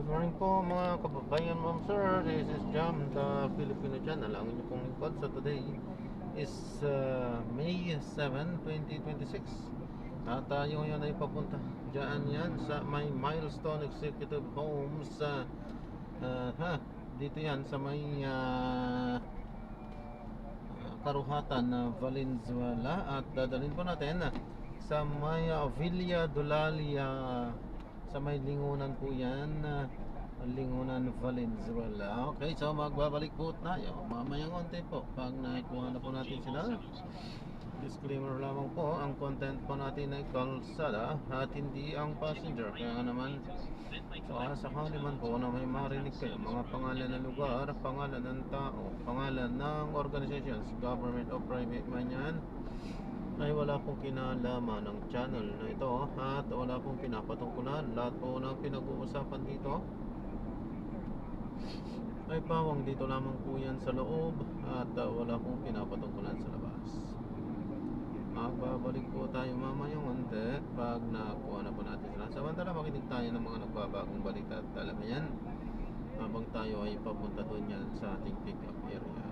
Good morning po mga kababayan, ma'am sir. This is Jam, the Filipino channel. Ang inyong pong lingkod. So today is May 7, 2026. At tayo ngayon ay papunta dyan yan sa may Milestone Executive Homes sa dito yan sa may Karuhatan na Valenzuela. At dadalhin po natin sa may Villa Dolalia, sa may Lingunan po yan, Lingunan Valenzuela. Okay, so magbabalik po tayo mamayang konti po pag nakuha na po natin sila. Disclaimer lamang po, ang content po natin ay kalsada at hindi ang passenger. Kaya naman, so sakali man po na may marinig kayo mga pangalan ng lugar, pangalan ng tao, pangalan ng organizations, government o private man yan, ay wala pong kinalaman ng channel na ito at wala pong pinapatungkulan. Lahat po ng pinag-uusapan dito ay pawang dito lamang po yan sa loob at wala pong pinapatungkulan sa labas. Magbabalik po tayo mamayang unti pag nakuha na po natin sila. Samantala makinig tayo ng mga nagbabagong balita at talamayan habang tayo ay papunta doon yan sa ating pick-up area.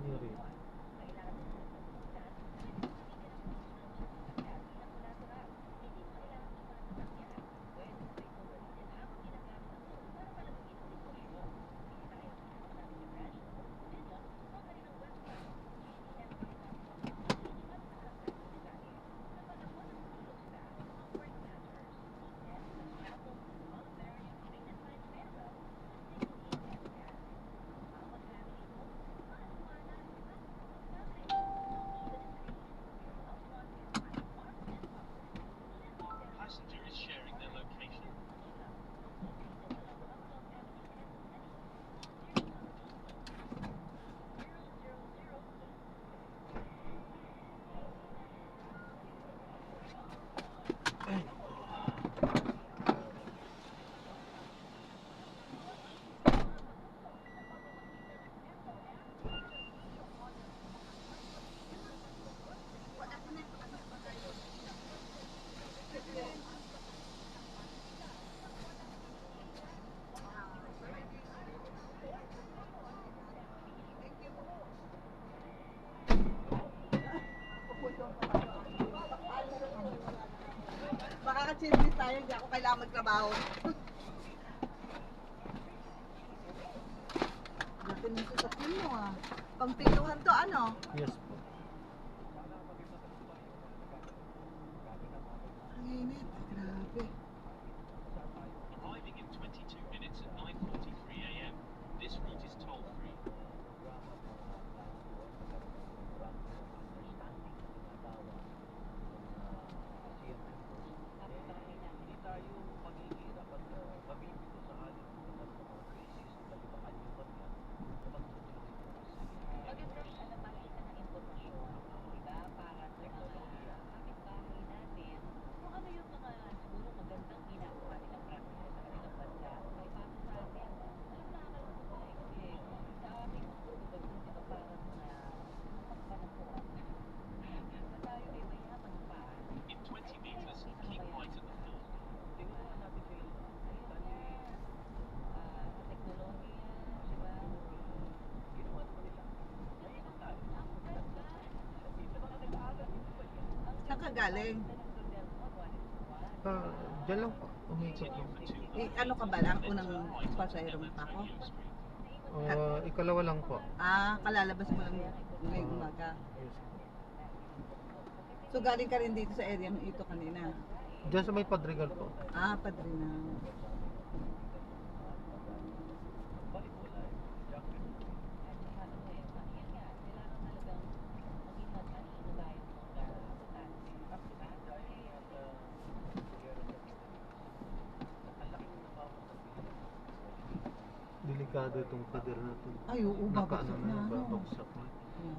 Mary. naka-children tayo, hindi ako kailangan magtrabaho. Laki ng sasakyan mo ah. Pampintuhan to ano? Yes po. Ang init, grabe. Arriving in 22 minutes at 9:43 a.m. This route is toll-free. In 20 meters, keep right at the fall. Saan ka galing? Diyan lang po. Umikot lang. Ano ka ba lang? Unang pasahero mo pa ako? Ikalawa lang po. Kalalabas mo lang ngayong umaga. Yes po. So galing ka rin dito sa area mo ito kanina? Diyan sa may Padregal po. Padre na. Delikado itong pader na ito. Ay, oo, babagsak na. Babagsak na.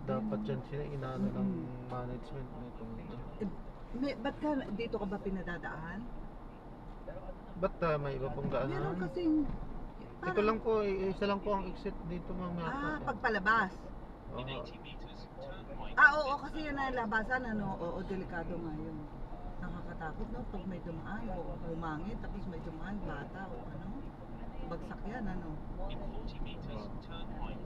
Dapat yan sila inaano ng management nitong Ba't ka, dito ka ba pinadadaan? Ba't may iba pong Meron daanan? kasing... Ito lang po, isa lang po ang exit dito mamaya. Pagpalabas. In 80 meters, turn right. Oo, kasi yun na labasan, ano, oo, delikado nga yun. Nakakatakot, no? Pag may dumaan, o humangin, tapos may dumaan, bata, o ano, bagsak yan, ano. In 40 meters, turn right.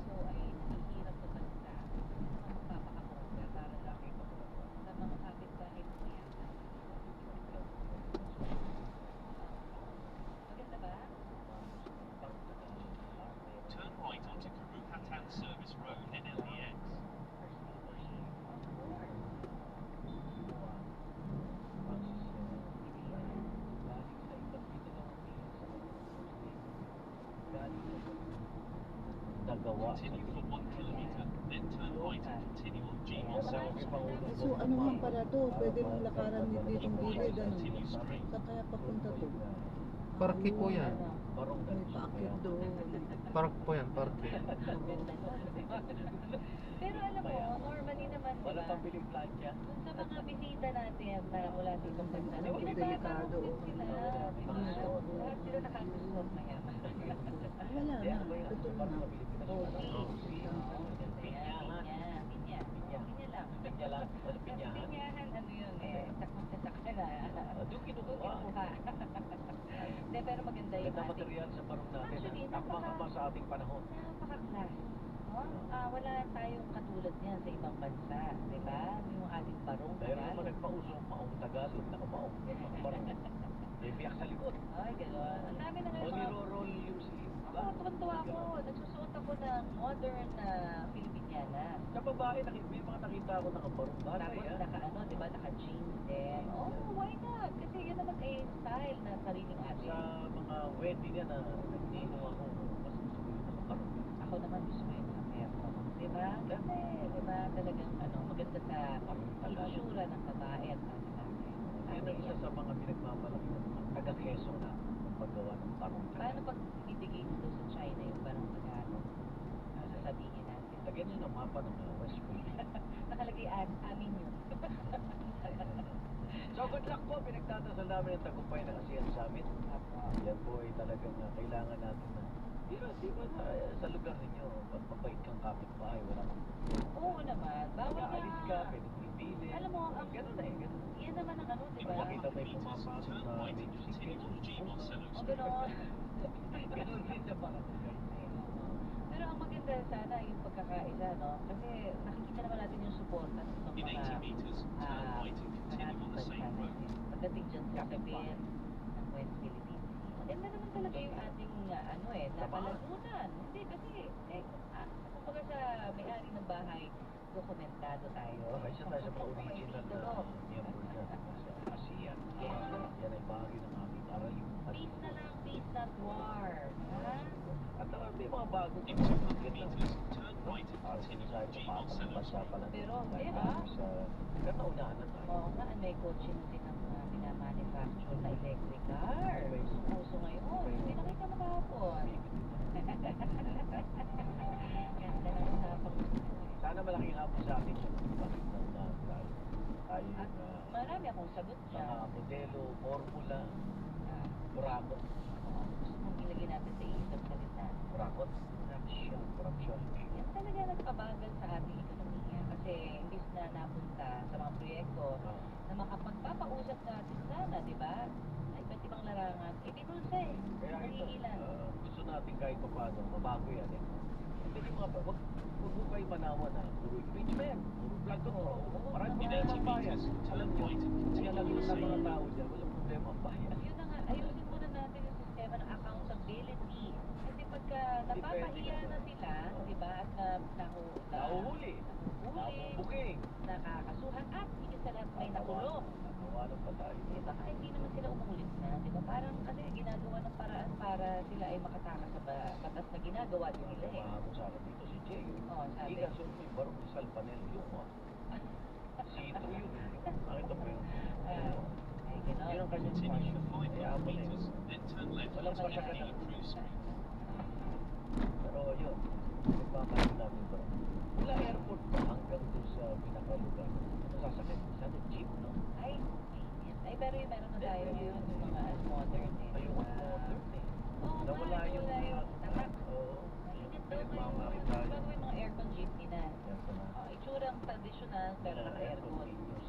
Turn right onto Karupatan Service Road, NLEX. Continue for 1 kilometer, then turn right and continue on Gmont South. So, ano man pala to, pwede mong lakaran ni ditong gilid, ano. Continue straight. Saan kaya papunta to? Parke po yan. May paakit doon. Park po yan, parke. Pero alam mo, normally naman, di ba? Kung sa mga bisita natin na mula dito sa bansa, Ano, delikado. sila, di ba? Lahat sila nakasuot na yan. Wala na, ito na. Oh, Pinya lang. Pinyahan, ano yun eh, sakot ka na. Doon kinukuha. Hindi, pero maganda yung Ganda material sa barong natin. Actually, Napakama sa ating panahon. napaka-class. No? Wala tayong katulad niyan sa ibang bansa, di ba? Yung ating barong. Meron naman nagpausong maong Tagalog na maong barong. May biyak sa likod. Ay, gano'n. Ang dami na O ngayon. niro-roll yung sleeve. Ako, tuwan-tuwa ako. Nagsusuot ako ng modern na Filipiniana. Sa babae, may mga nakita ako nakabarong bagay. Tapos ah. naka-ano, di ba? Naka-jeans din. Oh, why not? Kasi yun naman ay style na sariling atin. Sa mga wedding yan na nagtino ako, mas gusto ko yung nakabarong. Ako naman gusto ko yung naka-perno. Di ba? Kasi, di ba? Talagang ano, maganda sa itsura ng babae at sa lalaki. Yan ang isa sa mga pinagmamalaki ng mga taga-Quezon na paggawa ng barong. Paano pag itigay mo doon sa China yung parang Tagalog? Sasabihin natin. Lagyan nyo ng mapa ng West Philippines. Nakalagay amin yun. So good luck po, pinagtatasal namin ang tagumpay ng ASEAN Summit. Yan po ay talagang kailangan natin na di ba sa lugar ninyo, pag mabait kang kapitbahay, wala kang Oo naman. Bawal alis ka, na. pwede pipili. Alam mo, ang Ganun na eh, ganun. yan naman ang ano, di In ba? 100 meters, turn right and continue on Gmont Cello O Street. gano'n. Ganun din sa barangay. Pero ang maganda sana yung pagkakaisa, no? Kasi nakikita naman natin yung suporta ng In mga 80 meters, turn right and continue on the same road. Pati pagdating dyan sa Sabin ng West Philippine Sea. Maganda naman talaga yung ating napalagunan. Hindi kasi, kumbaga sa may-ari ng bahay, dokumentado tayo. Ay, isa tayo sa mga original na miyembro dyan sa ASEAN. Yan ay bahagi ng aming aralin. Peace na lang, peace not war. Ha? At may mga bagong In 200 meters, turn right and continue sa on Gmos bansa Cemetery. pala. Pero, Dahil di ba? sa kanaunahan na tayo. Oo nga, may kotse na din ang minamanufacture na electric car. Uso ngayon. Hindi nakita mo kahapon. Ganda ng usapang. Sana malaking hapon sa atin yun. Bakit na tayo? Tayo At yung marami akong sagot mga dyan. modelo, formula, Ah, burakot. gusto mong ilagay natin sa isang salita. Burakot? Corruption. Yan talaga nagpabagal sa ating ekonomiya kasi imbis na napunta sa mga proyekto na makapagpapausap natin sana, di ba? Ay, iba't ibang larangan. Eh, di bulsa eh. Kaya ito, Nangihilan. gusto natin kahit pa paano, mabago yan eh. Hindi mga, wag mo kayo manawa na, puro impeachment, puro flood control. Marami In na 80 ang bayan. meters, Alam turn nyo, right and kaya continue lang on sa mga Saint. tao dyan, walang problema ang bayan. Yun na nga, ayusin muna natin yung sistema ng accountability. Kasi pagka napapahiya na sila, di ba, at Nahuhuli, nabubuking, nakakasuhan at higit sa lahat may nakulong. nakawalan pa tayo. Eh, baka hindi naman sila umulit na, di ba? Parang kasi ginagawa ng paraan para sila ay makatakas sa batas na ginagawa din nila eh. Mahamon sa akin dito si Jay. Oo, sabi. Ika, so may barong ni Salpanel yung sito yun. Nakita mo yun. Ay, gano'n. Yun ang kanyang Continue passion. for 500 Kaya ako na yun. meters, then turn left Walang onto masakit Avenue na. Cruise Street. Pero yun, nagpapaliw namin bro. Mula airport pa hanggang doon sa pinakalugar. Ano sasakit? Sana jeep, no? Ay, genius. Ay, pero yung meron na tayo ngayon, yung mga modern eh. Ayun, modern eh. Oo, Nawala yung tatak. Oo. Mainit daw Pinagmamakit ngayon. tayo. Bago yung mga aircon jeepney na. Yan pa na. Itsurang traditional pero naka-aircon. Continuous.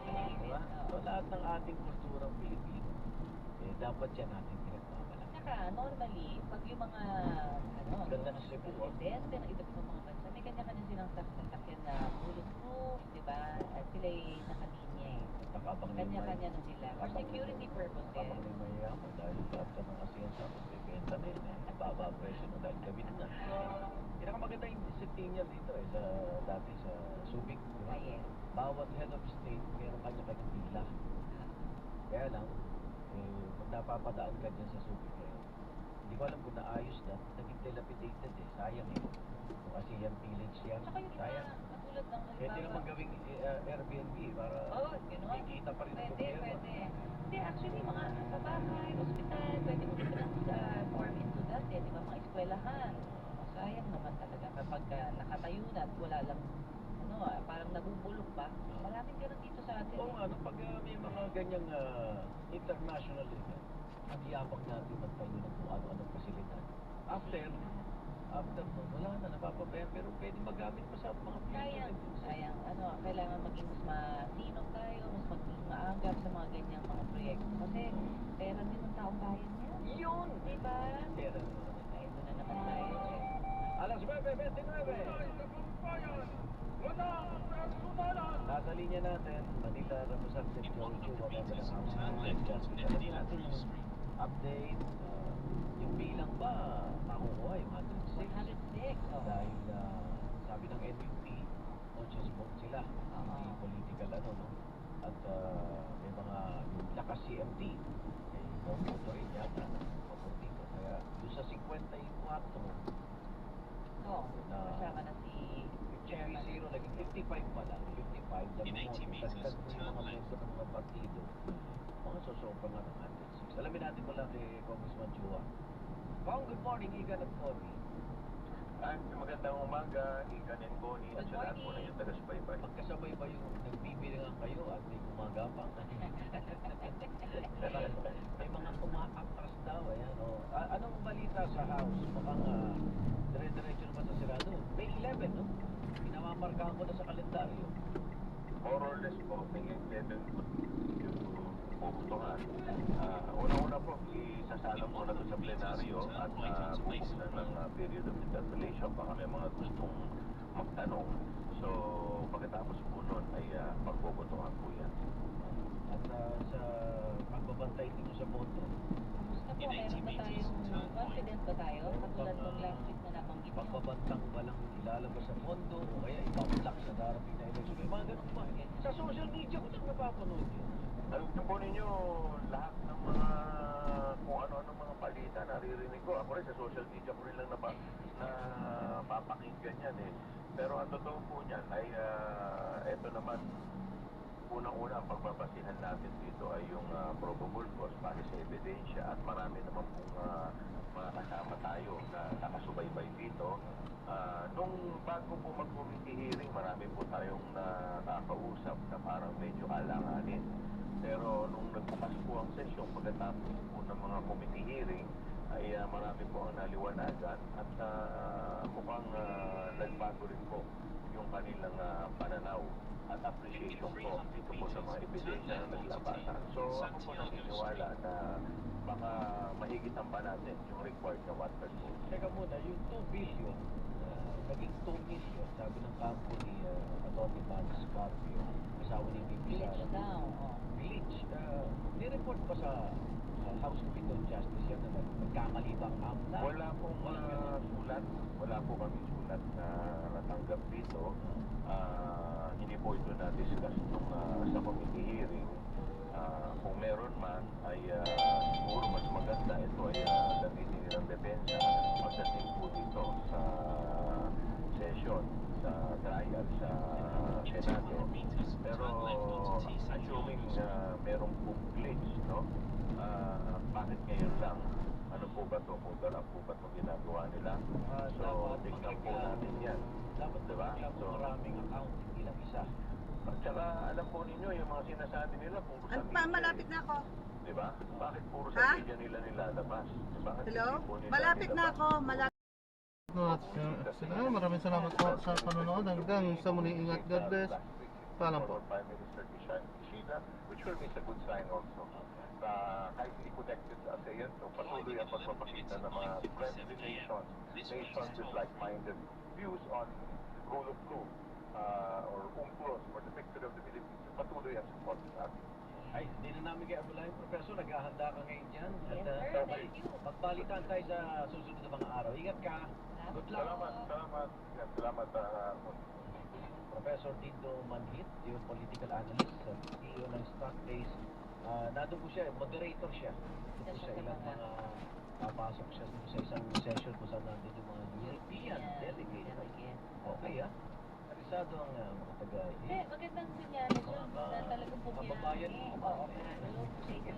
Mainit, Diba? oo. So lahat ng ating kulturang Pilipino, dapat yan natin pinagmamalaki. Saka, normally, pag yung mga, Ganda ng Cebu, ah. presidente ng iba't ibang mga bansa, may kanya-kanya silang sasakyan na bulletproof, di ba? At sila'y nakalinya eh. Nakabang na yung Kanya-kanya na sila. For security purposes. Nakabang na yung mayayaman dahil lahat ka ng ASEAN sa amin, bibenta na yun eh. Baba ang presyo na dahil gawin na. Pinakamaganda yung disciplinya dito eh, sa dati sa Subic. Di ba? Ay, yes. Bawat head of state, meron kanya-kanyang pila. Kaya lang, pag napapadaan ka dyan sa Subic, hindi ko alam kung naayos na, naging dilapidated eh, sayang eh. Kung ASEAN Village yan, Tsaka yung sayang. katulad ng Pwede naman gawing Airbnb para gano'n. may kita pa rin ang Pwede, gobyerno. pwede. Hindi, actually, mga sa bahay, hospital, pwede mo different form into that eh, di ba? Mga eskwelahan. Sayang naman talaga kapag nakatayo na at wala lang, parang nabubulok pa. Maraming ganun dito sa atin. Oo nga, no, pag may mga ganyang international event, ang yabang natin magtayo ng kung ano-anong pasilidad. After nun, wala na, napapabayaan, pero pwede magamit pa sa mga future events. Sayang, kailangan maging mas masinop tayo, mas maging maagap sa mga ganyang mga proyekto. Kasi pera din ng taong bayan yan. Yun! Di ba? Pera naman. Ay, ito na naman tayo. Alas 9:29. Nasa linya natin, Manila Representative In Joe 100 Chua, meters, turn left onto Medina Cruise Street. update, yung bilang ba makukuha yung 106? 106, Dahil sabi ng NUP, conscious vote sila, hindi political no? At may mga yung lakas CMD, boto rin yata, paborito. Kaya doon sa 54, kasama na si Cherry Zero, naging 55 pala, 55, In 80 meters, turn left. ng mga partido, mga sosobra nga ng 106. Alamin natin mula kay Congressman Chua. Kong, good morning, Igan at Cory. Magandang umaga, Ikan and Connie, at Good sa lahat po morning. ng yung taga-subaybay. Magkasabay ba yung nagbibilangan kayo at may gumagapang? May mga umaatras daw, ayan o. Anong balita sa House? Mukhang dire-diretso naman sa Senado. May 11, no? Pinamamarkahan ko na sa kalendaryo. More or less po, may 11 yung puputuhan. Una-una po, isasala muna doon sa plenaryo at bubuksan ng period of interpellation. Baka may mga gustong magtanong. So, pagkatapos po nun ay pagbobotohan po yan. At pagbabantay dito sa pondo. Kamusta po? Meron ba tayong confident ba tayo? Katulad nung last week na nabanggit nyo. Pagbabantang walang ilalabas sa pondo o kaya ibablock sa darating na election. May mga ganun pa. Sa social media ko lang napapanood yun. Alam niyo po ninyo, lahat ng mga kung ano-ano mga balita naririnig ko. Ako rin sa social media ko rin lang napapakinggan yan eh. Pero ang totoo po niyan ay eto naman, unang-una ang pagbabasihan natin dito ay yung probable cause base sa ebidensya at marami naman pong mga kasama tayo na nakasubaybay dito. Nung bago po mag-committee hearing, marami po tayong nakakausap na parang medyo alanganin. Pero nung nagbukas po ang sesyon, pagkatapos po ng mga committee hearing, ay marami po ang naliwanagan at mukhang nagbago rin po yung kanilang pananaw at appreciation po dito po sa mga ebidensya na naglabasan. So ako po naniniwala na baka mahigitan pa natin yung required na 1%. Teka muna, yung 2 billion, naging 2 million, sabi ng kampo ni Atty. Vance Scarpio, asawa ni VP Village Sara. daw. Oh. Village, ni-report ba sa House of Justice yan na nagkamali ba ang AMLA? Wala pong sulat, wala po kami sulat na natanggap dito. Hindi po ito na-discuss nung sa committee hearing. Kung meron man ay siguro mas maganda ito ay gamitin nilang depensa pagdating po dito sa session, sa trial, sa Senado. Pero assuming merong pong glitch, no? Bakit ngayon lang? Ano po ba ito? Kung lang po ba ito ginagawa nila? So, tignan po natin yan. Dapat Diba? so, maraming account, hindi lang isa. At saka alam po ninyo yung mga sinasabi nila kung sa Ano pa, malapit na ako. Diba? Bakit puro Ha? sa media nila nilalabas? Bakit Hello? hindi po nila Malapit na nilabas? ako, malapit. Maraming salamat po sa panonood. Hanggang sa muli, ingat. God bless. Paalam po. For Prime Minister Kishida, which will be a good sign also. Highly connected sa ASEAN, so patuloy ang pagpapakita ng mga friendly nations, nations with like-minded views on rule of law, or UNCLOS, or the victory of the Philippines. Patuloy ang support sa atin. Ay, hindi na namin kay Abulahin, Professor. Naghahanda ka ngayon dyan. At Yes, sir. Thank you. magbalitan tayo sa susunod na mga araw. Ingat ka. Good luck. Salamat. Yan, salamat. Professor Dindo Manhit, yung political analyst at CEO ng Stockbase. Nandun po siya, moderator siya. Ito po sa ilang mga papasok siya sa isang session kung saan nandun yung mga European delegates. Okay Arisado ang mga taga Hindi, magandang sinyalis yun na talagang Kababayan bumiyagi. mo. Oo, hello po sa inyo.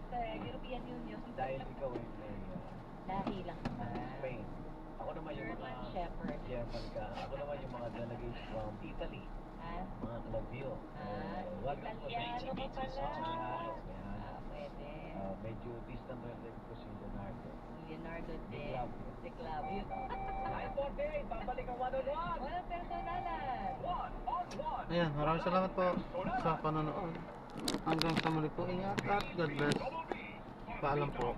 Sa European Union. dahil ikaw ay may Lahi lang naman. Spain. Ako naman yung mga German Shepherd. German ka. Ako naman yung mga delegates from Italy. Mga Clavio. Welcome po sa Italiano ka pala. Italiano. Pwede. Medyo distant relative ko si Leonardo. Leonardo De de Clavio. 9:48, babalik ang 1-on-1. Walang personalan. Ayan, maraming salamat po sa panonood. Hanggang sa muli po, ingat at God bless. Paalam po.